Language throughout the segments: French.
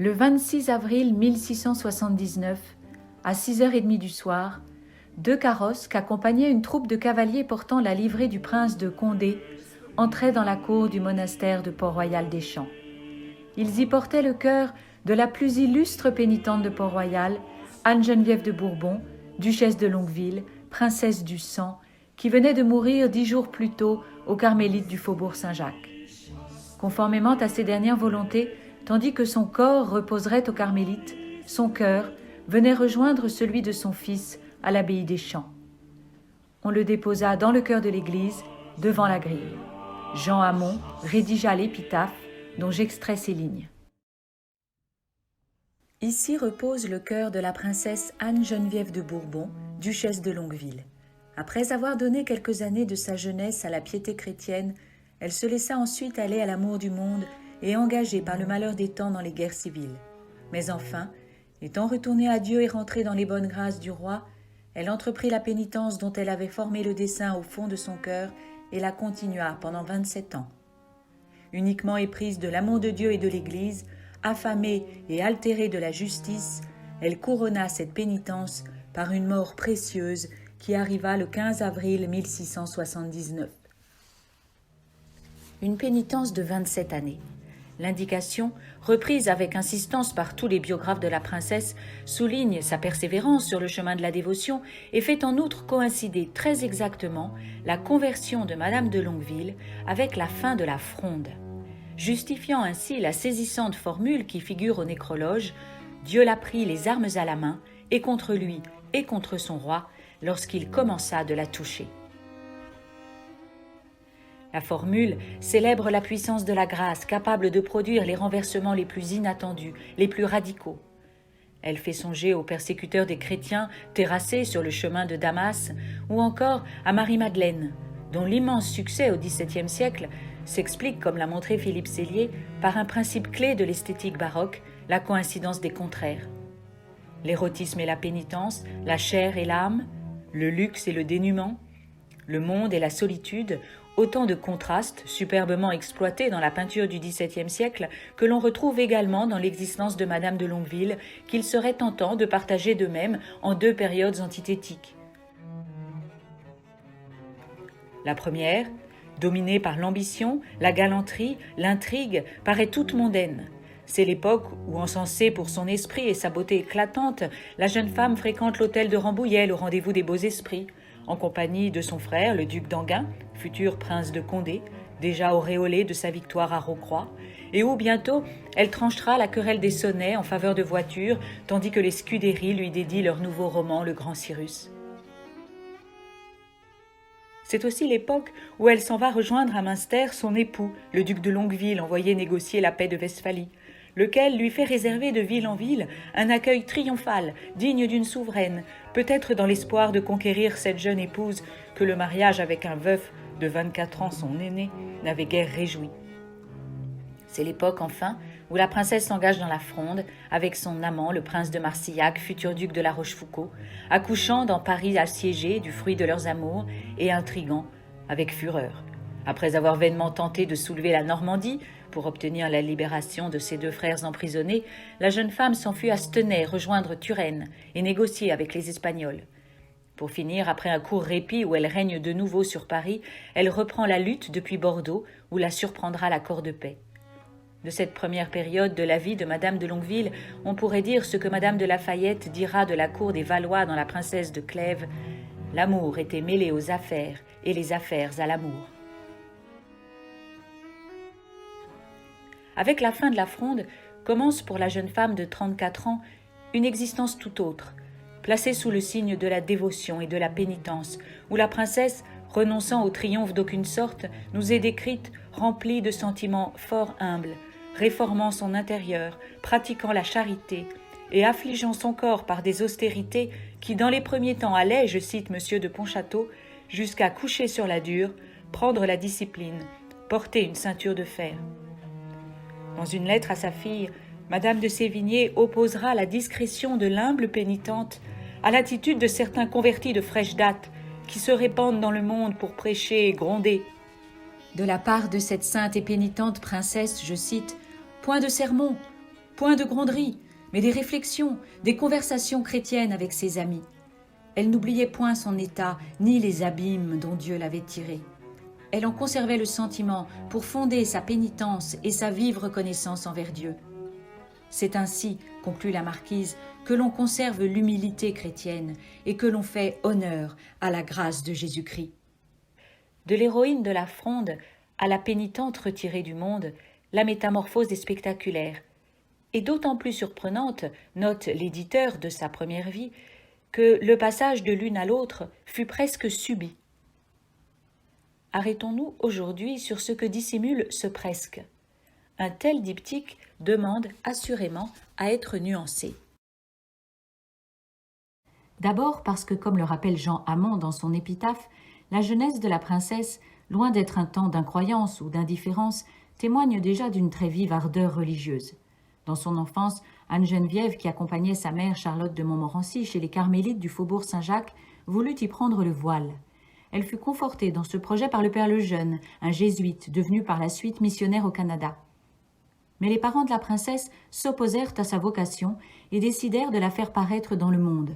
Le 26 avril 1679, à 6h30 du soir, deux carrosses qu'accompagnait une troupe de cavaliers portant la livrée du prince de Condé entraient dans la cour du monastère de Port-Royal des Champs. Ils y portaient le cœur de la plus illustre pénitente de Port-Royal, Anne-Geneviève de Bourbon, duchesse de Longueville, princesse du sang, qui venait de mourir 10 jours plus tôt aux Carmélites du Faubourg Saint-Jacques. Conformément à ses dernières volontés, tandis que son corps reposerait aux Carmélites, son cœur venait rejoindre celui de son fils à l'abbaye des Champs. On le déposa dans le chœur de l'église, devant la grille. Jean Hamon rédigea l'épitaphe dont j'extrais ces lignes. Ici repose le cœur de la princesse Anne-Geneviève de Bourbon, duchesse de Longueville. Après avoir donné quelques années de sa jeunesse à la piété chrétienne, elle se laissa ensuite aller à l'amour du monde et engagée par le malheur des temps dans les guerres civiles. Mais enfin, étant retournée à Dieu et rentrée dans les bonnes grâces du roi, elle entreprit la pénitence dont elle avait formé le dessein au fond de son cœur et la continua pendant 27 ans. Uniquement éprise de l'amour de Dieu et de l'Église, affamée et altérée de la justice, elle couronna cette pénitence par une mort précieuse qui arriva le 15 avril 1679. Une pénitence de 27 années. L'indication, reprise avec insistance par tous les biographes de la princesse, souligne sa persévérance sur le chemin de la dévotion et fait en outre coïncider très exactement la conversion de Madame de Longueville avec la fin de la Fronde, justifiant ainsi la saisissante formule qui figure au nécrologe « Dieu l'a pris les armes à la main, et contre lui et contre son roi, lorsqu'il commença de la toucher ». La formule célèbre la puissance de la grâce, capable de produire les renversements les plus inattendus, les plus radicaux. Elle fait songer aux persécuteurs des chrétiens terrassés sur le chemin de Damas, ou encore à Marie-Madeleine, dont l'immense succès au XVIIe siècle s'explique, comme l'a montré Philippe Sellier, par un principe clé de l'esthétique baroque, la coïncidence des contraires. L'érotisme et la pénitence, la chair et l'âme, le luxe et le dénuement, le monde et la solitude, autant de contrastes superbement exploités dans la peinture du XVIIe siècle que l'on retrouve également dans l'existence de Madame de Longueville, qu'il serait tentant de partager de même en deux périodes antithétiques. La première, dominée par l'ambition, la galanterie, l'intrigue, paraît toute mondaine. C'est l'époque où, encensée pour son esprit et sa beauté éclatante, la jeune femme fréquente l'hôtel de Rambouillet au rendez-vous des beaux esprits, en compagnie de son frère, le duc d'Enghien, futur prince de Condé, déjà auréolé de sa victoire à Rocroi, et où bientôt elle tranchera la querelle des sonnets en faveur de voitures, tandis que les Scudéry lui dédient leur nouveau roman, Le Grand Cyrus. C'est aussi l'époque où elle s'en va rejoindre à Münster son époux, le duc de Longueville, envoyé négocier la paix de Westphalie, lequel lui fait réserver de ville en ville un accueil triomphal, digne d'une souveraine, peut-être dans l'espoir de conquérir cette jeune épouse que le mariage avec un veuf de 24 ans, son aîné, n'avait guère réjoui. C'est l'époque, enfin, où la princesse s'engage dans la Fronde avec son amant, le prince de Marsillac, futur duc de la Rochefoucauld, accouchant dans Paris assiégé du fruit de leurs amours et intriguant avec fureur. Après avoir vainement tenté de soulever la Normandie pour obtenir la libération de ses deux frères emprisonnés, la jeune femme s'enfuit à Stenay rejoindre Turenne et négocier avec les Espagnols. Pour finir, après un court répit où elle règne de nouveau sur Paris, elle reprend la lutte depuis Bordeaux, où la surprendra l'accord de paix. De cette première période de la vie de Madame de Longueville, on pourrait dire ce que Madame de Lafayette dira de la cour des Valois dans La Princesse de Clèves : l'amour était mêlé aux affaires et les affaires à l'amour. Avec la fin de la Fronde, commence pour la jeune femme de 34 ans une existence tout autre, placée sous le signe de la dévotion et de la pénitence, où la princesse, renonçant au triomphe d'aucune sorte, nous est décrite remplie de sentiments fort humbles, réformant son intérieur, pratiquant la charité et affligeant son corps par des austérités qui, dans les premiers temps, allaient, je cite M. de Pontchâteau, jusqu'à coucher sur la dure, prendre la discipline, porter une ceinture de fer. Dans une lettre à sa fille, Madame de Sévigné opposera la discrétion de l'humble pénitente à l'attitude de certains convertis de fraîche date qui se répandent dans le monde pour prêcher et gronder. De la part de cette sainte et pénitente princesse, je cite, « Point de sermon, Point de gronderie, mais des réflexions, des conversations chrétiennes avec ses amis. Elle n'oubliait point son état, ni les abîmes dont Dieu l'avait tirée. Elle en conservait le sentiment pour fonder sa pénitence et sa vive reconnaissance envers Dieu. C'est ainsi, conclut la marquise, que l'on conserve l'humilité chrétienne et que l'on fait honneur à la grâce de Jésus-Christ. De l'héroïne de la Fronde à la pénitente retirée du monde, la métamorphose est spectaculaire, et d'autant plus surprenante, note l'éditeur de sa première vie, que le passage de l'une à l'autre fut presque subit. Arrêtons-nous aujourd'hui sur ce que dissimule ce presque. Un tel diptyque demande assurément à être nuancé. D'abord parce que, comme le rappelle Jean Hamon dans son épitaphe, la jeunesse de la princesse, loin d'être un temps d'incroyance ou d'indifférence, témoigne déjà d'une très vive ardeur religieuse. Dans son enfance, Anne-Geneviève, qui accompagnait sa mère Charlotte de Montmorency chez les Carmélites du faubourg Saint-Jacques, voulut y prendre le voile. Elle fut confortée dans ce projet par le père Lejeune, un jésuite devenu par la suite missionnaire au Canada. Mais les parents de la princesse s'opposèrent à sa vocation et décidèrent de la faire paraître dans le monde.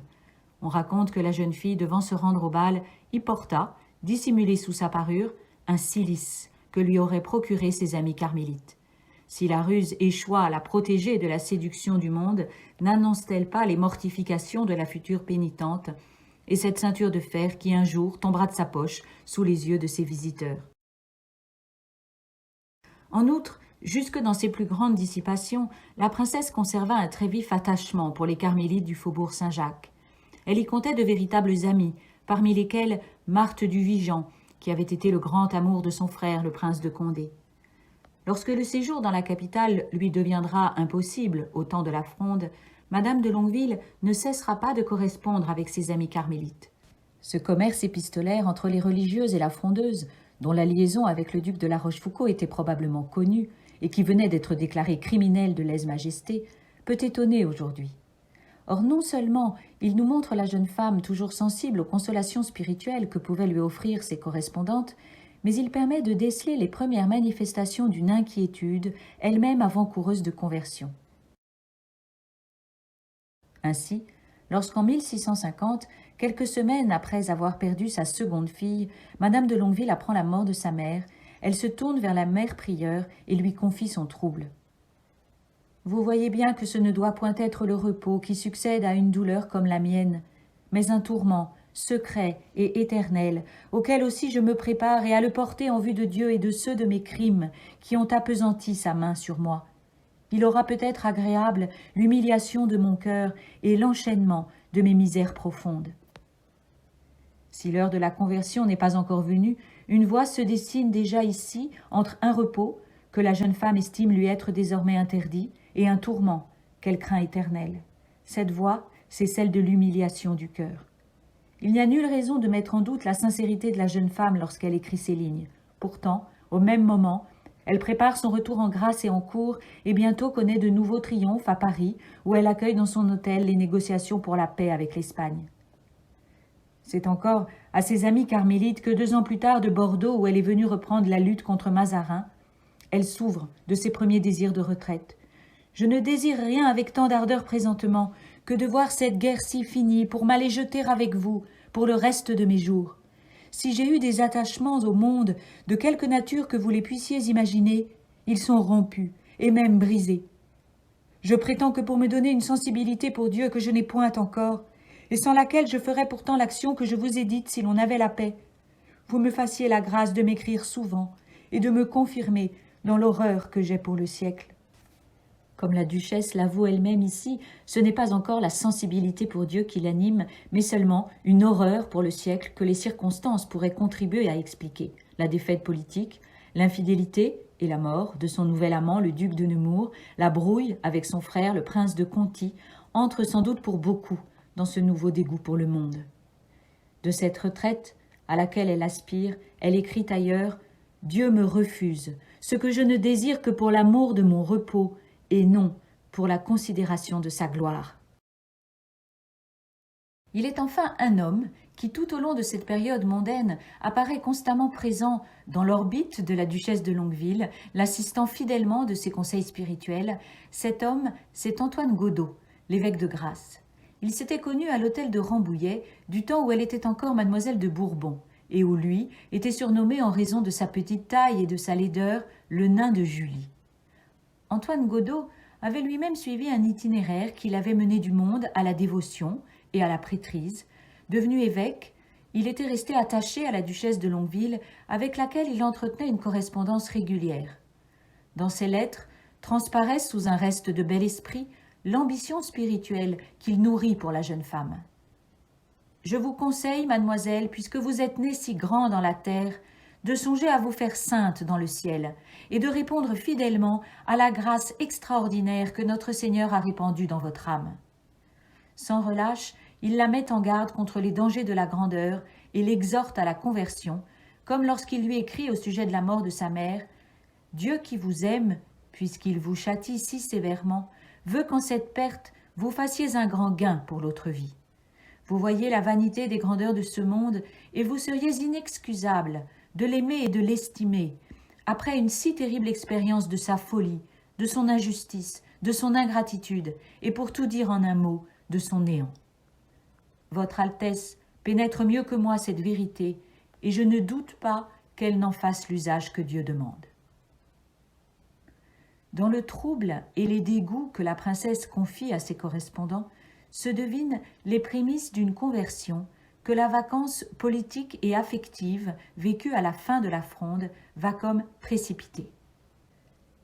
On raconte que la jeune fille, devant se rendre au bal, y porta, dissimulé sous sa parure, un cilice que lui auraient procuré ses amis carmélites. Si la ruse échoua à la protéger de la séduction du monde, n'annonce-t-elle pas les mortifications de la future pénitente et cette ceinture de fer qui un jour tombera de sa poche sous les yeux de ses visiteurs? En outre, jusque dans ses plus grandes dissipations, la princesse conserva un très vif attachement pour les carmélites du faubourg Saint-Jacques. Elle y comptait de véritables amis, parmi lesquels Marthe du Vigan, qui avait été le grand amour de son frère, le prince de Condé. Lorsque le séjour dans la capitale lui deviendra impossible au temps de la Fronde, Madame de Longueville ne cessera pas de correspondre avec ses amis carmélites. Ce commerce épistolaire entre les religieuses et la frondeuse, dont la liaison avec le duc de La Rochefoucauld était probablement connue et qui venait d'être déclaré criminel de lèse-majesté, peut étonner aujourd'hui. Or, non seulement il nous montre la jeune femme toujours sensible aux consolations spirituelles que pouvaient lui offrir ses correspondantes, mais il permet de déceler les premières manifestations d'une inquiétude, elle-même avant-coureuse de conversion. Ainsi, lorsqu'en 1650, quelques semaines après avoir perdu sa seconde fille, Madame de Longueville apprend la mort de sa mère, elle se tourne vers la mère prieure et lui confie son trouble. « Vous voyez bien que ce ne doit point être le repos qui succède à une douleur comme la mienne, mais un tourment, secret et éternel, auquel aussi je me prépare et à le porter en vue de Dieu et de ceux de mes crimes qui ont appesanti sa main sur moi. Il aura peut-être agréable l'humiliation de mon cœur et l'enchaînement de mes misères profondes. » Si l'heure de la conversion n'est pas encore venue, une voie se dessine déjà ici entre un repos, que la jeune femme estime lui être désormais interdit, et un tourment qu'elle craint éternel. Cette voie, c'est celle de l'humiliation du cœur. Il n'y a nulle raison de mettre en doute la sincérité de la jeune femme lorsqu'elle écrit ces lignes. Pourtant, au même moment, elle prépare son retour en grâce et en cour et bientôt connaît de nouveaux triomphes à Paris, où elle accueille dans son hôtel les négociations pour la paix avec l'Espagne. C'est encore à ses amis carmélites que 2 ans plus tard de Bordeaux, où elle est venue reprendre la lutte contre Mazarin, elle s'ouvre de ses premiers désirs de retraite. « Je ne désire rien avec tant d'ardeur présentement que de voir cette guerre-ci finie pour m'aller jeter avec vous pour le reste de mes jours. Si j'ai eu des attachements au monde, de quelque nature que vous les puissiez imaginer, ils sont rompus et même brisés. Je prétends que pour me donner une sensibilité pour Dieu que je n'ai point encore, et sans laquelle je ferais pourtant l'action que je vous ai dite si l'on avait la paix, vous me fassiez la grâce de m'écrire souvent et de me confirmer dans l'horreur que j'ai pour le siècle. » Comme la duchesse l'avoue elle-même ici, ce n'est pas encore la sensibilité pour Dieu qui l'anime, mais seulement une horreur pour le siècle que les circonstances pourraient contribuer à expliquer. La défaite politique, l'infidélité et la mort de son nouvel amant, le duc de Nemours, la brouille avec son frère, le prince de Conti, entrent sans doute pour beaucoup dans ce nouveau dégoût pour le monde. De cette retraite à laquelle elle aspire, elle écrit ailleurs « Dieu me refuse, ce que je ne désire que pour l'amour de mon repos, et non pour la considération de sa gloire. » Il est enfin un homme qui, tout au long de cette période mondaine, apparaît constamment présent dans l'orbite de la duchesse de Longueville, l'assistant fidèlement de ses conseils spirituels. Cet homme, c'est Antoine Godeau, l'évêque de Grasse. Il s'était connu à l'hôtel de Rambouillet du temps où elle était encore mademoiselle de Bourbon, et où lui était surnommé en raison de sa petite taille et de sa laideur le nain de Julie. Antoine Godeau avait lui-même suivi un itinéraire qui l'avait mené du monde à la dévotion et à la prêtrise. Devenu évêque, il était resté attaché à la duchesse de Longueville, avec laquelle il entretenait une correspondance régulière. Dans ses lettres transparaît sous un reste de bel esprit l'ambition spirituelle qu'il nourrit pour la jeune femme. « Je vous conseille, mademoiselle, puisque vous êtes née si grand dans la terre, de songer à vous faire sainte dans le ciel et de répondre fidèlement à la grâce extraordinaire que notre Seigneur a répandue dans votre âme. » Sans relâche, il la met en garde contre les dangers de la grandeur et l'exhorte à la conversion, comme lorsqu'il lui écrit au sujet de la mort de sa mère « Dieu qui vous aime, puisqu'il vous châtie si sévèrement, veut qu'en cette perte vous fassiez un grand gain pour l'autre vie. Vous voyez la vanité des grandeurs de ce monde et vous seriez inexcusable de l'aimer et de l'estimer, après une si terrible expérience de sa folie, de son injustice, de son ingratitude, et pour tout dire en un mot, de son néant. Votre Altesse pénètre mieux que moi cette vérité, et je ne doute pas qu'elle n'en fasse l'usage que Dieu demande. » Dans le trouble et les dégoûts que la princesse confie à ses correspondants, se devinent les prémices d'une conversion que la vacance politique et affective vécue à la fin de la Fronde va comme précipiter.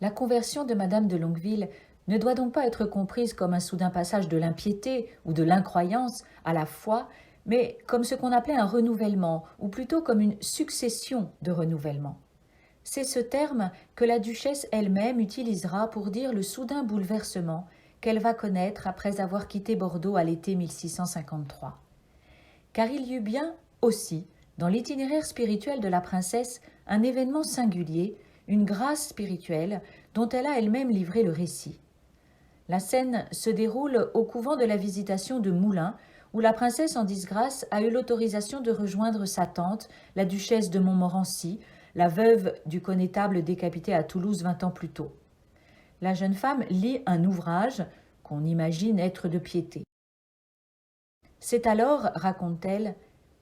La conversion de Madame de Longueville ne doit donc pas être comprise comme un soudain passage de l'impiété ou de l'incroyance à la foi, mais comme ce qu'on appelait un renouvellement, ou plutôt comme une succession de renouvellements. C'est ce terme que la duchesse elle-même utilisera pour dire le soudain bouleversement qu'elle va connaître après avoir quitté Bordeaux à l'été 1653. Car il y eut bien aussi, dans l'itinéraire spirituel de la princesse, un événement singulier, une grâce spirituelle dont elle a elle-même livré le récit. La scène se déroule au couvent de la Visitation de Moulins, où la princesse en disgrâce a eu l'autorisation de rejoindre sa tante, la duchesse de Montmorency, la veuve du connétable décapité à Toulouse 20 ans plus tôt. La jeune femme lit un ouvrage qu'on imagine être de piété. C'est alors, raconte-t-elle,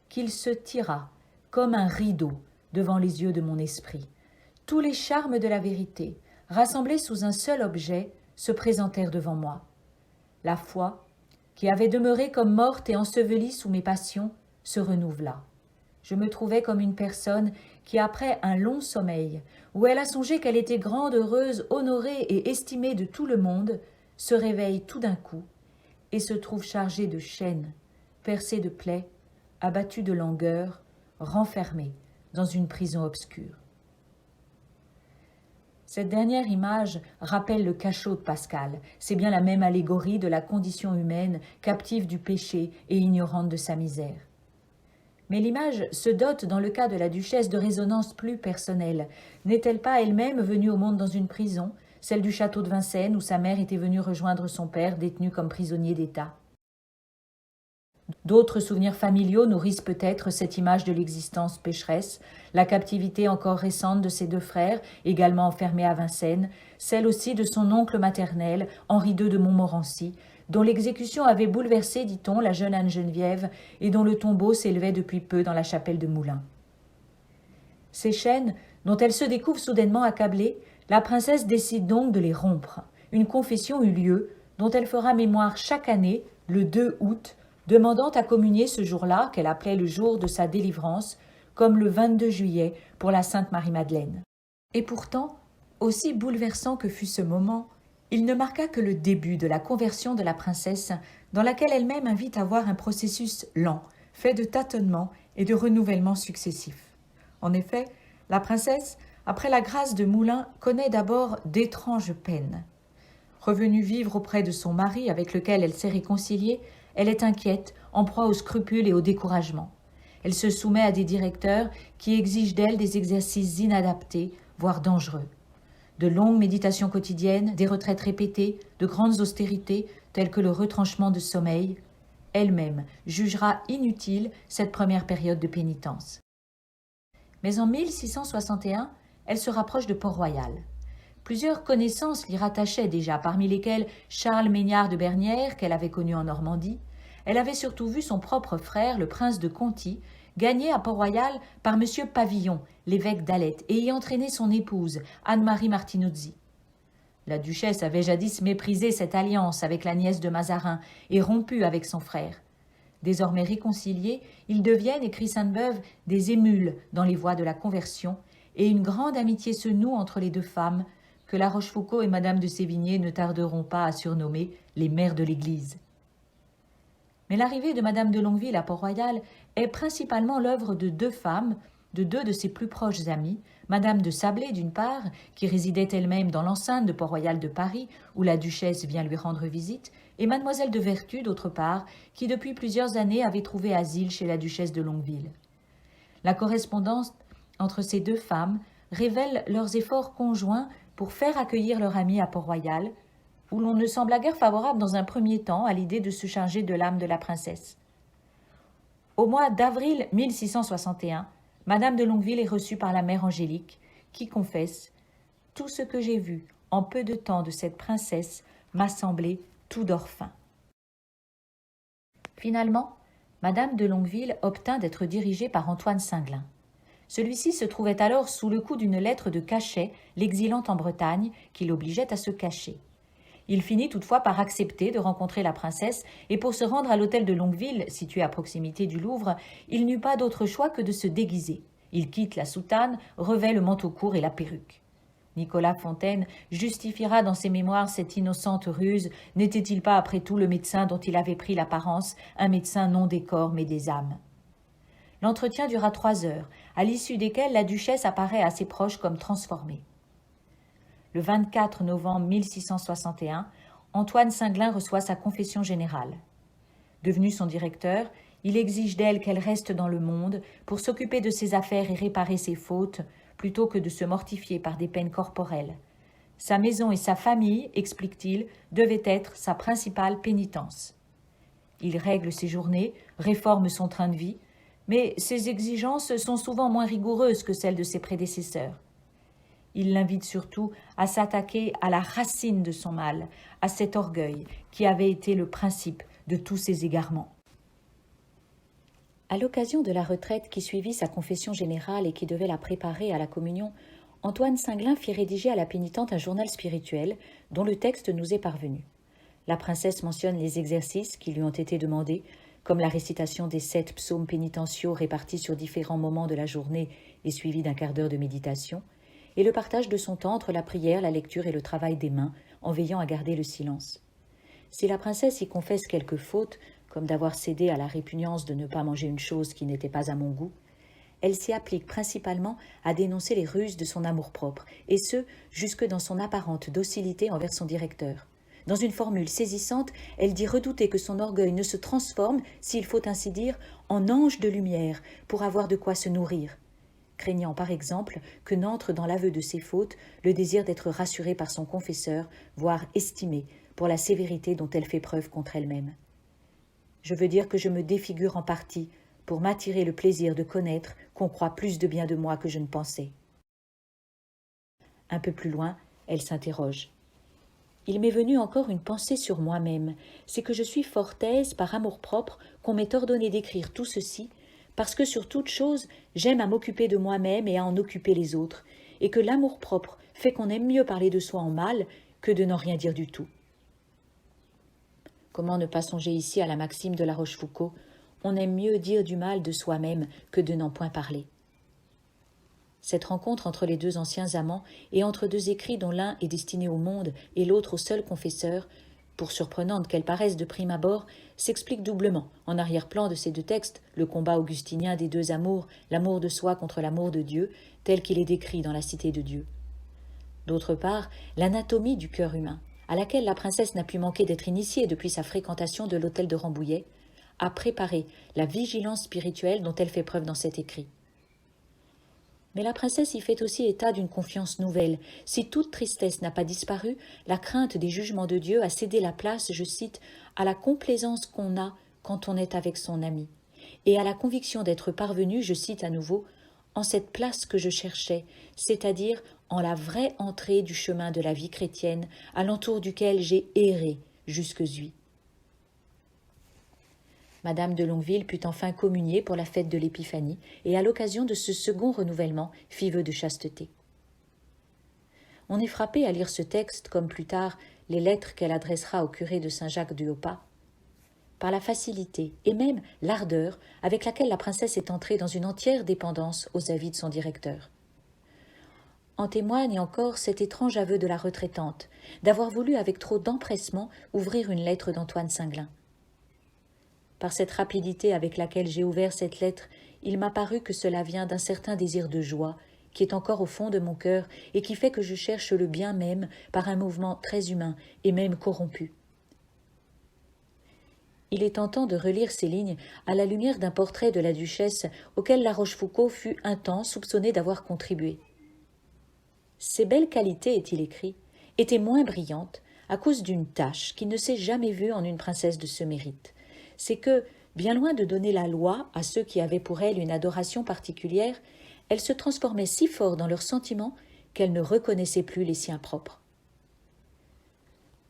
qu'il se tira, comme un rideau, devant les yeux de mon esprit. Tous les charmes de la vérité, rassemblés sous un seul objet, se présentèrent devant moi. La foi, qui avait demeuré comme morte et ensevelie sous mes passions, se renouvela. Je me trouvais comme une personne qui, après un long sommeil, où elle a songé qu'elle était grande, heureuse, honorée et estimée de tout le monde, se réveille tout d'un coup et se trouve chargée de chaînes, percée de plaies, abattue de langueur, renfermée dans une prison obscure. Cette dernière image rappelle le cachot de Pascal. C'est bien la même allégorie de la condition humaine, captive du péché et ignorante de sa misère. Mais l'image se dote, dans le cas de la duchesse, de résonance plus personnelle. N'est-elle pas elle-même venue au monde dans une prison, celle du château de Vincennes, où sa mère était venue rejoindre son père, détenu comme prisonnier d'État? D'autres souvenirs familiaux nourrissent peut-être cette image de l'existence pécheresse, la captivité encore récente de ses deux frères, également enfermés à Vincennes, celle aussi de son oncle maternel, Henri II de Montmorency, dont l'exécution avait bouleversé, dit-on, la jeune Anne-Geneviève et dont le tombeau s'élevait depuis peu dans la chapelle de Moulins. Ces chaînes, dont elle se découvre soudainement accablée, la princesse décide donc de les rompre. Une confession eut lieu, dont elle fera mémoire chaque année, le 2 août, demandant à communier ce jour-là, qu'elle appelait le jour de sa délivrance, comme le 22 juillet pour la Sainte Marie-Madeleine. Et pourtant, aussi bouleversant que fut ce moment, il ne marqua que le début de la conversion de la princesse, dans laquelle elle-même invite à voir un processus lent, fait de tâtonnements et de renouvellements successifs. En effet, la princesse, après la grâce de Moulins, connaît d'abord d'étranges peines. Revenue vivre auprès de son mari, avec lequel elle s'est réconciliée, elle est inquiète, en proie aux scrupules et au découragement. Elle se soumet à des directeurs qui exigent d'elle des exercices inadaptés, voire dangereux. De longues méditations quotidiennes, des retraites répétées, de grandes austérités, telles que le retranchement de sommeil. elle-même jugera inutile cette première période de pénitence. Mais en 1661, elle se rapproche de Port-Royal. Plusieurs connaissances l'y rattachaient déjà, parmi lesquelles Charles Maignard de Bernières, qu'elle avait connu en Normandie. Elle avait surtout vu son propre frère, le prince de Conti, gagné à Port-Royal par M. Pavillon, l'évêque d'Alette, et y entraîné son épouse, Anne-Marie Martinuzzi. La duchesse avait jadis méprisé cette alliance avec la nièce de Mazarin et rompu avec son frère. Désormais réconciliés, ils deviennent, écrit Sainte-Beuve, des émules dans les voies de la conversion, et une grande amitié se noue entre les deux femmes, que La Rochefoucauld et Madame de Sévigné ne tarderont pas à surnommer les mères de l'Église. Mais l'arrivée de Madame de Longueville à Port-Royal est principalement l'œuvre de deux femmes, de deux de ses plus proches amies, Madame de Sablé d'une part, qui résidait elle-même dans l'enceinte de Port-Royal de Paris, où la duchesse vient lui rendre visite, et Mademoiselle de Vertus d'autre part, qui depuis plusieurs années avait trouvé asile chez la duchesse de Longueville. La correspondance entre ces deux femmes révèle leurs efforts conjoints pour faire accueillir leur amie à Port-Royal, où l'on ne sembla guère favorable dans un premier temps à l'idée de se charger de l'âme de la princesse. Au mois d'avril 1661, Madame de Longueville est reçue par la mère Angélique, qui confesse « Tout ce que j'ai vu en peu de temps de cette princesse m'a semblé tout d'or fin. » Finalement, Madame de Longueville obtint d'être dirigée par Antoine Singlin. Celui-ci se trouvait alors sous le coup d'une lettre de cachet l'exilant en Bretagne qui l'obligeait à se cacher. Il finit toutefois par accepter de rencontrer la princesse et pour se rendre à l'hôtel de Longueville, situé à proximité du Louvre, il n'eut pas d'autre choix que de se déguiser. Il quitte la soutane, revêt le manteau court et la perruque. Nicolas Fontaine justifiera dans ses mémoires cette innocente ruse. N'était-il pas après tout le médecin dont il avait pris l'apparence, un médecin non des corps mais des âmes? L'entretien dura 3 heures, à l'issue desquelles la duchesse apparaît à ses proches comme transformée. Le 24 novembre 1661, Antoine Singlin reçoit sa confession générale. Devenu son directeur, il exige d'elle qu'elle reste dans le monde pour s'occuper de ses affaires et réparer ses fautes, plutôt que de se mortifier par des peines corporelles. Sa maison et sa famille, explique-t-il, devaient être sa principale pénitence. Il règle ses journées, réforme son train de vie, mais ses exigences sont souvent moins rigoureuses que celles de ses prédécesseurs. Il l'invite surtout à s'attaquer à la racine de son mal, à cet orgueil qui avait été le principe de tous ses égarements. À l'occasion de la retraite qui suivit sa confession générale et qui devait la préparer à la communion, Antoine Singlin fit rédiger à la pénitente un journal spirituel dont le texte nous est parvenu. La princesse mentionne les exercices qui lui ont été demandés, comme la récitation des 7 psaumes pénitentiaux répartis sur différents moments de la journée et suivis d'un quart d'heure de méditation, et le partage de son temps entre la prière, la lecture et le travail des mains, en veillant à garder le silence. Si la princesse y confesse quelques fautes, comme d'avoir cédé à la répugnance de ne pas manger une chose qui n'était pas à mon goût, elle s'y applique principalement à dénoncer les ruses de son amour-propre, et ce, jusque dans son apparente docilité envers son directeur. Dans une formule saisissante, elle dit redouter que son orgueil ne se transforme, s'il faut ainsi dire, en ange de lumière, pour avoir de quoi se nourrir, craignant par exemple que n'entre dans l'aveu de ses fautes le désir d'être rassurée par son confesseur, voire estimée pour la sévérité dont elle fait preuve contre elle-même. Je veux dire que je me défigure en partie pour m'attirer le plaisir de connaître qu'on croit plus de bien de moi que je ne pensais. Un peu plus loin, elle s'interroge. Il m'est venu encore une pensée sur moi-même, c'est que je suis fort aise par amour-propre qu'on m'ait ordonné d'écrire tout ceci, parce que sur toute chose, j'aime à m'occuper de moi-même et à en occuper les autres, et que l'amour-propre fait qu'on aime mieux parler de soi en mal que de n'en rien dire du tout. Comment ne pas songer ici à la maxime de La Rochefoucauld, on aime mieux dire du mal de soi-même que de n'en point parler. Cette rencontre entre les deux anciens amants et entre deux écrits dont l'un est destiné au monde et l'autre au seul confesseur, pour surprenante qu'elle paraisse de prime abord, s'explique doublement. En arrière-plan de ces deux textes, le combat augustinien des deux amours, l'amour de soi contre l'amour de Dieu, tel qu'il est décrit dans la Cité de Dieu. D'autre part, l'anatomie du cœur humain, à laquelle la princesse n'a pu manquer d'être initiée depuis sa fréquentation de l'hôtel de Rambouillet, a préparé la vigilance spirituelle dont elle fait preuve dans cet écrit. Mais la princesse y fait aussi état d'une confiance nouvelle. Si toute tristesse n'a pas disparu, la crainte des jugements de Dieu a cédé la place, je cite, à la complaisance qu'on a quand on est avec son ami, et à la conviction d'être parvenu, je cite à nouveau, en cette place que je cherchais, c'est-à-dire en la vraie entrée du chemin de la vie chrétienne, alentour duquel j'ai erré jusque-hui. Madame de Longueville put enfin communier pour la fête de l'Épiphanie, et à l'occasion de ce second renouvellement fit vœu de chasteté. On est frappé à lire ce texte, comme plus tard les lettres qu'elle adressera au curé de Saint-Jacques-du-Haut-Pas, par la facilité et même l'ardeur avec laquelle la princesse est entrée dans une entière dépendance aux avis de son directeur. En témoigne encore cet étrange aveu de la retraitante, d'avoir voulu avec trop d'empressement ouvrir une lettre d'Antoine Singlin. Par cette rapidité avec laquelle j'ai ouvert cette lettre, il m'a paru que cela vient d'un certain désir de joie qui est encore au fond de mon cœur et qui fait que je cherche le bien même par un mouvement très humain et même corrompu. Il est tentant de relire ces lignes à la lumière d'un portrait de la duchesse auquel La Rochefoucauld fut un temps soupçonné d'avoir contribué. Ces belles qualités, est-il écrit, étaient moins brillantes à cause d'une tache qui ne s'est jamais vue en une princesse de ce mérite. C'est que, bien loin de donner la loi à ceux qui avaient pour elle une adoration particulière, elle se transformait si fort dans leurs sentiments qu'elle ne reconnaissait plus les siens propres.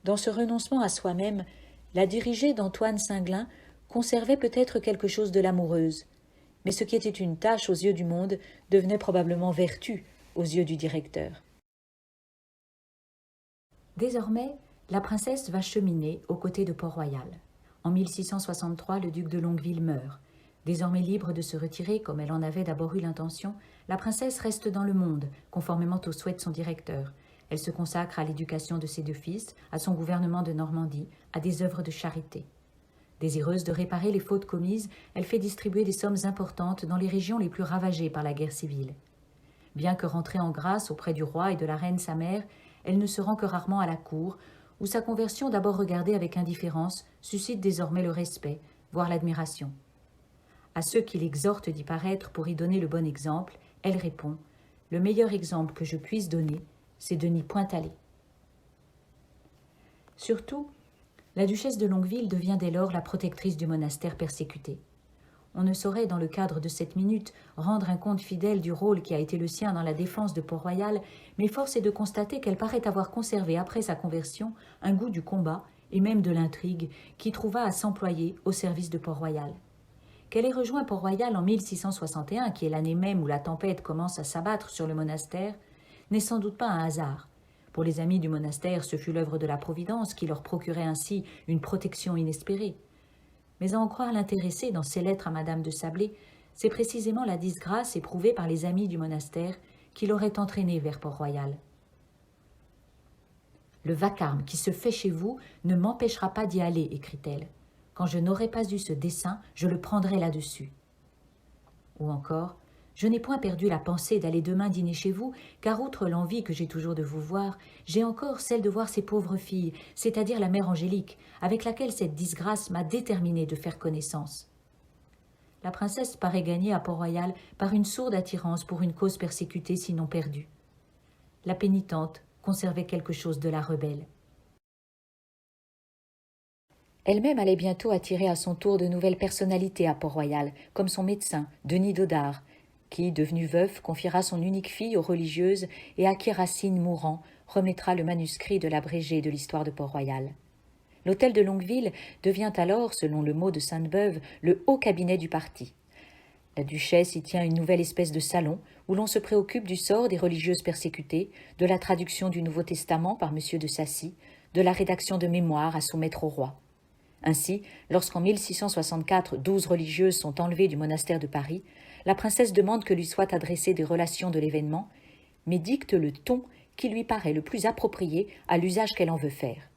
Dans ce renoncement à soi-même, la dirigée d'Antoine Singlin conservait peut-être quelque chose de l'amoureuse, mais ce qui était une tâche aux yeux du monde devenait probablement vertu aux yeux du directeur. Désormais, la princesse va cheminer aux côtés de Port-Royal. En 1663, le duc de Longueville meurt. Désormais libre de se retirer, comme elle en avait d'abord eu l'intention, la princesse reste dans le monde, conformément aux souhaits de son directeur. Elle se consacre à l'éducation de ses deux fils, à son gouvernement de Normandie, à des œuvres de charité. Désireuse de réparer les fautes commises, elle fait distribuer des sommes importantes dans les régions les plus ravagées par la guerre civile. Bien que rentrée en grâce auprès du roi et de la reine sa mère, elle ne se rend que rarement à la cour, où sa conversion, d'abord regardée avec indifférence, suscite désormais le respect, voire l'admiration. À ceux qui l'exhortent d'y paraître pour y donner le bon exemple, elle répond « Le meilleur exemple que je puisse donner, c'est de n'y point aller. » Surtout, la duchesse de Longueville devient dès lors la protectrice du monastère persécuté. On ne saurait, dans le cadre de cette minute, rendre un compte fidèle du rôle qui a été le sien dans la défense de Port-Royal, mais force est de constater qu'elle paraît avoir conservé après sa conversion un goût du combat et même de l'intrigue qui trouva à s'employer au service de Port-Royal. Qu'elle ait rejoint Port-Royal en 1661, qui est l'année même où la tempête commence à s'abattre sur le monastère, n'est sans doute pas un hasard. Pour les amis du monastère, ce fut l'œuvre de la Providence qui leur procurait ainsi une protection inespérée. Mais à en croire l'intéressé dans ses lettres à Madame de Sablé, c'est précisément la disgrâce éprouvée par les amis du monastère qui l'aurait entraîné vers Port-Royal. « Le vacarme qui se fait chez vous ne m'empêchera pas d'y aller, écrit-elle. Quand je n'aurai pas eu ce dessein, je le prendrai là-dessus. » Ou encore, je n'ai point perdu la pensée d'aller demain dîner chez vous, car outre l'envie que j'ai toujours de vous voir, j'ai encore celle de voir ces pauvres filles, c'est-à-dire la mère Angélique, avec laquelle cette disgrâce m'a déterminée de faire connaissance. La princesse paraît gagnée à Port-Royal par une sourde attirance pour une cause persécutée sinon perdue. La pénitente conservait quelque chose de la rebelle. Elle-même allait bientôt attirer à son tour de nouvelles personnalités à Port-Royal, comme son médecin, Denis Dodart, qui, devenu veuf, confiera son unique fille aux religieuses et à qui Racine, mourant, remettra le manuscrit de l'abrégé de l'histoire de Port-Royal. L'hôtel de Longueville devient alors, selon le mot de Sainte-Beuve, le haut cabinet du parti. La duchesse y tient une nouvelle espèce de salon où l'on se préoccupe du sort des religieuses persécutées, de la traduction du Nouveau Testament par M. de Sacy, de la rédaction de mémoires à soumettre au roi. Ainsi, lorsqu'en 1664, 12 religieuses sont enlevées du monastère de Paris, la princesse demande que lui soient adressées des relations de l'événement, mais dicte le ton qui lui paraît le plus approprié à l'usage qu'elle en veut faire.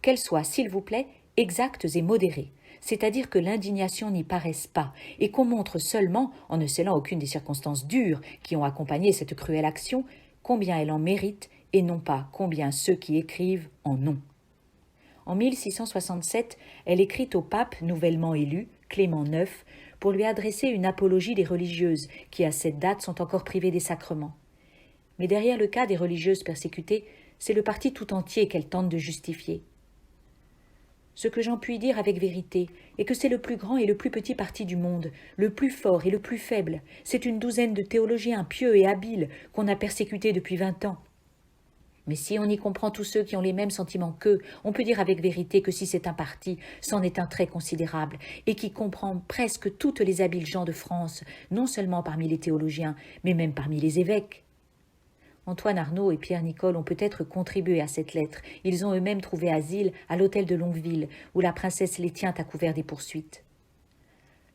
Qu'elles soient, s'il vous plaît, exactes et modérées, c'est-à-dire que l'indignation n'y paraisse pas, et qu'on montre seulement, en ne scellant aucune des circonstances dures qui ont accompagné cette cruelle action, combien elle en mérite, et non pas combien ceux qui écrivent en ont. En 1667, elle écrit au pape nouvellement élu, Clément IX, pour lui adresser une apologie des religieuses, qui à cette date sont encore privées des sacrements. Mais derrière le cas des religieuses persécutées, c'est le parti tout entier qu'elle tente de justifier. Ce que j'en puis dire avec vérité est que c'est le plus grand et le plus petit parti du monde, le plus fort et le plus faible. C'est une douzaine de théologiens pieux et habiles qu'on a persécutés depuis 20 ans. Mais si on y comprend tous ceux qui ont les mêmes sentiments qu'eux, on peut dire avec vérité que si c'est un parti, c'en est un très considérable, et qui comprend presque toutes les habiles gens de France, non seulement parmi les théologiens, mais même parmi les évêques. Antoine Arnauld et Pierre Nicole ont peut-être contribué à cette lettre. Ils ont eux-mêmes trouvé asile à l'hôtel de Longueville, où la princesse les tient à couvert des poursuites.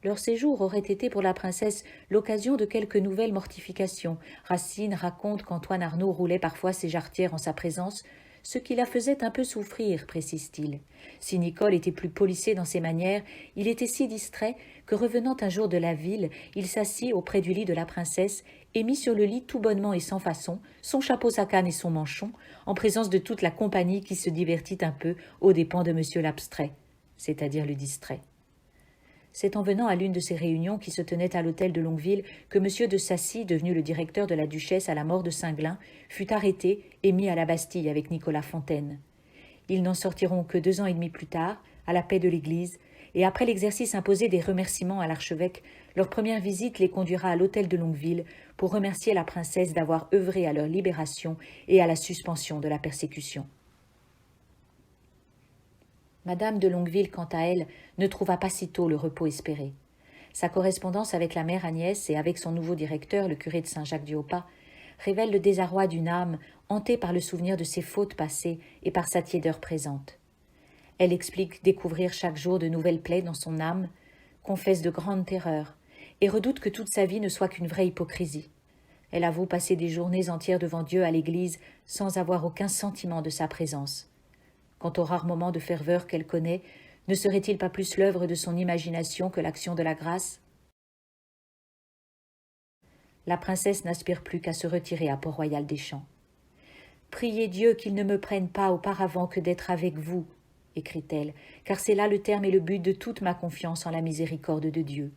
Leur séjour aurait été pour la princesse l'occasion de quelques nouvelles mortifications. Racine raconte qu'Antoine Arnauld roulait parfois ses jarretières en sa présence, ce qui la faisait un peu souffrir, précise-t-il. Si Nicole était plus polissé dans ses manières, il était si distrait que, revenant un jour de la ville, il s'assit auprès du lit de la princesse et mit sur le lit tout bonnement et sans façon son chapeau à canne et son manchon, en présence de toute la compagnie qui se divertit un peu aux dépens de monsieur l'abstrait, c'est-à-dire le distrait. C'est en venant à l'une de ces réunions qui se tenaient à l'hôtel de Longueville que M. de Sacy, devenu le directeur de la duchesse à la mort de Singlin, fut arrêté et mis à la Bastille avec Nicolas Fontaine. Ils n'en sortiront que 2 ans et demi plus tard, à la paix de l'Église, et après l'exercice imposé des remerciements à l'archevêque, leur première visite les conduira à l'hôtel de Longueville pour remercier la princesse d'avoir œuvré à leur libération et à la suspension de la persécution. Madame de Longueville, quant à elle, ne trouva pas si tôt le repos espéré. Sa correspondance avec la mère Agnès et avec son nouveau directeur, le curé de Saint-Jacques-du-Haut-Pas, révèle le désarroi d'une âme hantée par le souvenir de ses fautes passées et par sa tiédeur présente. Elle explique découvrir chaque jour de nouvelles plaies dans son âme, confesse de grandes terreurs, et redoute que toute sa vie ne soit qu'une vraie hypocrisie. Elle avoue passer des journées entières devant Dieu à l'église sans avoir aucun sentiment de sa présence. Quant aux rares moments de ferveur qu'elle connaît, ne serait-il pas plus l'œuvre de son imagination que l'action de la grâce? La princesse n'aspire plus qu'à se retirer à Port-Royal des Champs. « Priez Dieu qu'il ne me prenne pas auparavant que d'être avec vous, » écrit-elle, « car c'est là le terme et le but de toute ma confiance en la miséricorde de Dieu.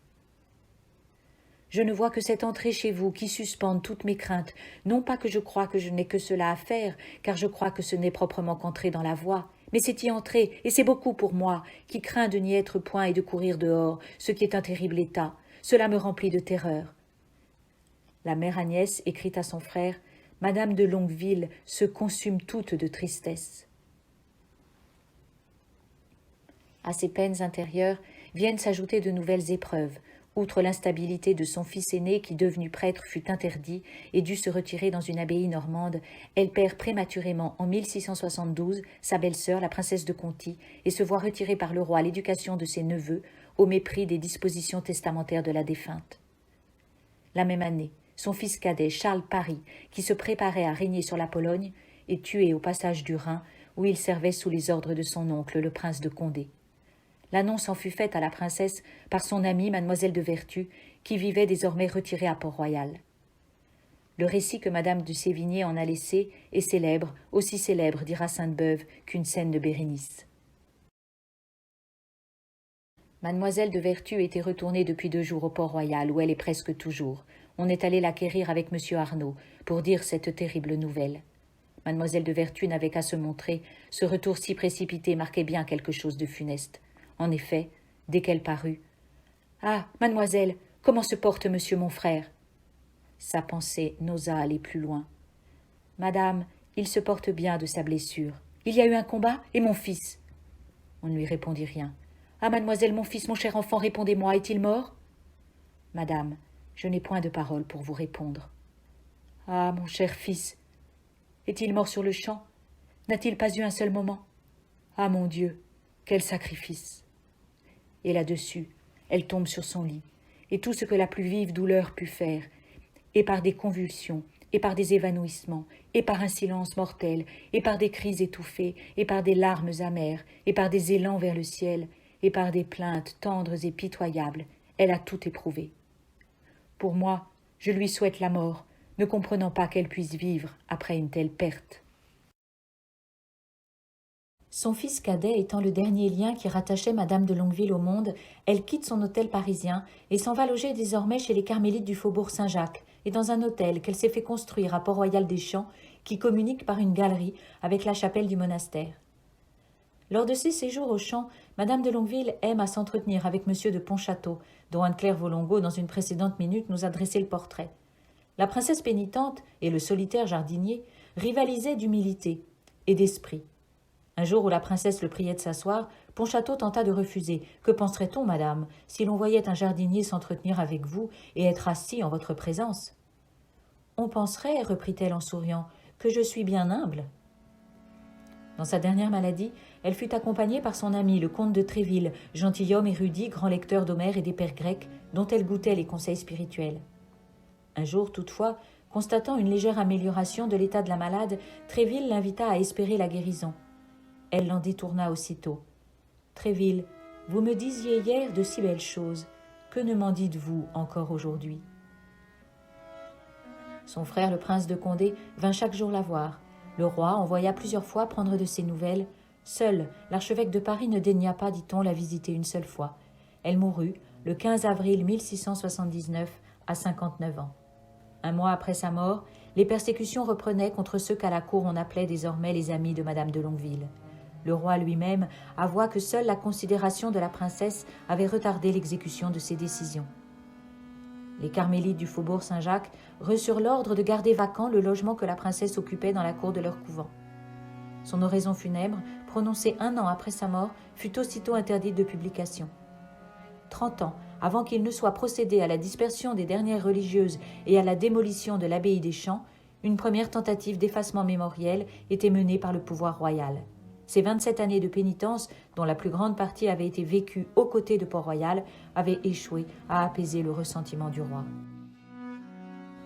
Je ne vois que cette entrée chez vous qui suspende toutes mes craintes, non pas que je crois que je n'ai que cela à faire, car je crois que ce n'est proprement qu'entrer dans la voie, mais c'est y entrer, et c'est beaucoup pour moi, qui crains de n'y être point et de courir dehors, ce qui est un terrible état. Cela me remplit de terreur. » La mère Agnès écrit à son frère « Madame de Longueville se consume toute de tristesse. » À ces peines intérieures viennent s'ajouter de nouvelles épreuves. Outre l'instabilité de son fils aîné qui, devenu prêtre, fut interdit et dut se retirer dans une abbaye normande, elle perd prématurément en 1672 sa belle-sœur, la princesse de Conti, et se voit retirée par le roi à l'éducation de ses neveux, au mépris des dispositions testamentaires de la défunte. La même année, son fils cadet, Charles Paris, qui se préparait à régner sur la Pologne, est tué au passage du Rhin, où il servait sous les ordres de son oncle, le prince de Condé. L'annonce en fut faite à la princesse par son amie Mademoiselle de Vertus, qui vivait désormais retirée à Port-Royal. Le récit que Madame de Sévigné en a laissé est célèbre, aussi célèbre, dira Sainte-Beuve, qu'une scène de Bérénice. Mademoiselle de Vertus était retournée depuis 2 jours au Port-Royal, où elle est presque toujours. On est allé l'acquérir avec M. Arnauld pour dire cette terrible nouvelle. Mademoiselle de Vertus n'avait qu'à se montrer. Ce retour si précipité marquait bien quelque chose de funeste. En effet, dès qu'elle parut, « Ah, mademoiselle, comment se porte monsieur mon frère ?» Sa pensée n'osa aller plus loin. « Madame, il se porte bien de sa blessure. Il y a eu un combat, et mon fils ?» On ne lui répondit rien. « Ah, mademoiselle, mon fils, mon cher enfant, répondez-moi, est-il mort ?» ?»« Madame, je n'ai point de parole pour vous répondre. »« Ah, mon cher fils, est-il mort sur le champ? N'a-t-il pas eu un seul moment? Ah, mon Dieu, quel sacrifice !» Et là-dessus, elle tombe sur son lit, et tout ce que la plus vive douleur put faire, et par des convulsions, et par des évanouissements, et par un silence mortel, et par des cris étouffés, et par des larmes amères, et par des élans vers le ciel, et par des plaintes tendres et pitoyables, elle a tout éprouvé. Pour moi, je lui souhaite la mort, ne comprenant pas qu'elle puisse vivre après une telle perte. Son fils cadet étant le dernier lien qui rattachait Madame de Longueville au monde, elle quitte son hôtel parisien et s'en va loger désormais chez les Carmélites du faubourg Saint-Jacques et dans un hôtel qu'elle s'est fait construire à Port-Royal des Champs qui communique par une galerie avec la chapelle du monastère. Lors de ses séjours au champ, Madame de Longueville aime à s'entretenir avec Monsieur de Pontchâteau, dont Anne-Claire Volongo, dans une précédente minute, nous a dressé le portrait. La princesse pénitente et le solitaire jardinier rivalisaient d'humilité et d'esprit. Un jour où la princesse le priait de s'asseoir, Pontchâteau tenta de refuser. « Que penserait-on, madame, si l'on voyait un jardinier s'entretenir avec vous et être assis en votre présence ?»« On penserait, reprit-elle en souriant, que je suis bien humble. » Dans sa dernière maladie, elle fut accompagnée par son ami, le comte de Tréville, gentilhomme érudit, grand lecteur d'Homère et des pères grecs, dont elle goûtait les conseils spirituels. Un jour, toutefois, constatant une légère amélioration de l'état de la malade, Tréville l'invita à espérer la guérison. Elle l'en détourna aussitôt. « Tréville, vous me disiez hier de si belles choses. Que ne m'en dites-vous encore aujourd'hui ?» Son frère, le prince de Condé, vint chaque jour la voir. Le roi envoya plusieurs fois prendre de ses nouvelles. Seul, l'archevêque de Paris ne daigna pas, dit-on, la visiter une seule fois. Elle mourut le 15 avril 1679 à 59 ans. Un mois après sa mort, les persécutions reprenaient contre ceux qu'à la cour on appelait désormais les amis de Madame de Longueville. Le roi lui-même avoua que seule la considération de la princesse avait retardé l'exécution de ses décisions. Les carmélites du faubourg Saint-Jacques reçurent l'ordre de garder vacant le logement que la princesse occupait dans la cour de leur couvent. Son oraison funèbre, prononcée 1 an après sa mort, fut aussitôt interdite de publication. 30 ans avant qu'il ne soit procédé à la dispersion des dernières religieuses et à la démolition de l'abbaye des Champs, une première tentative d'effacement mémoriel était menée par le pouvoir royal. Ces 27 années de pénitence, dont la plus grande partie avait été vécue aux côtés de Port-Royal, avaient échoué à apaiser le ressentiment du roi.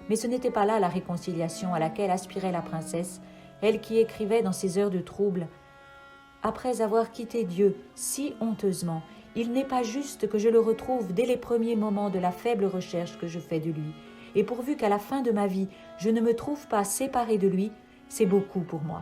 Mais ce n'était pas là la réconciliation à laquelle aspirait la princesse, elle qui écrivait dans ses heures de trouble « Après avoir quitté Dieu si honteusement, il n'est pas juste que je le retrouve dès les premiers moments de la faible recherche que je fais de lui, et pourvu qu'à la fin de ma vie je ne me trouve pas séparée de lui, c'est beaucoup pour moi. »